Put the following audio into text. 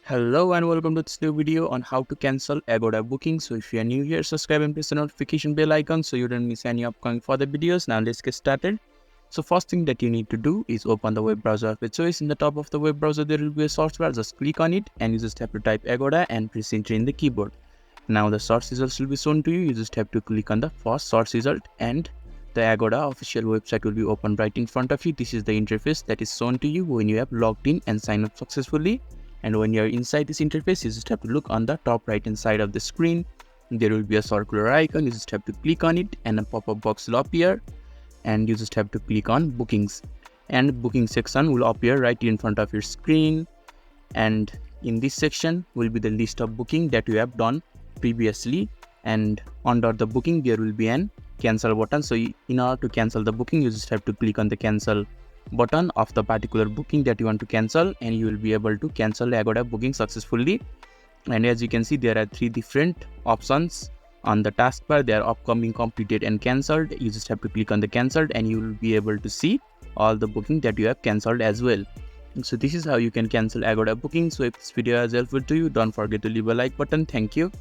Hello and welcome to this new video on how to cancel Agoda booking. So if you are new here, subscribe and press the notification bell icon so you don't miss any upcoming further videos. Now let's get started. So first thing that you need to do is open the web browser of your choice. In the top of the web browser there will be a search bar. Just click on it and you just have to type Agoda and press enter in the keyboard. Now the search results will be shown to you. You just have to click on the first search result and the Agoda official website will be open right in front of you. This is the interface that is shown to you when you have logged in and signed up successfully. And when you're inside this interface, you just have to look on the top right hand side of the screen. There will be a circular icon. You just have to click on it and a pop-up box will appear. And you just have to click on bookings. And booking section will appear right in front of your screen. And in this section will be the list of booking that you have done previously. And under the booking, there will be an cancel button. So in order to cancel the booking, you just have to click on the cancel button of the particular booking that you want to cancel, and you will be able to cancel Agoda booking successfully. And as you can see, there are three different options on the taskbar. They are upcoming, completed and cancelled. You just have to click on the cancelled and you will be able to see all the booking that you have cancelled as well. So this is how you can cancel Agoda booking. So if this video is helpful to you, don't forget to leave a like button. Thank you.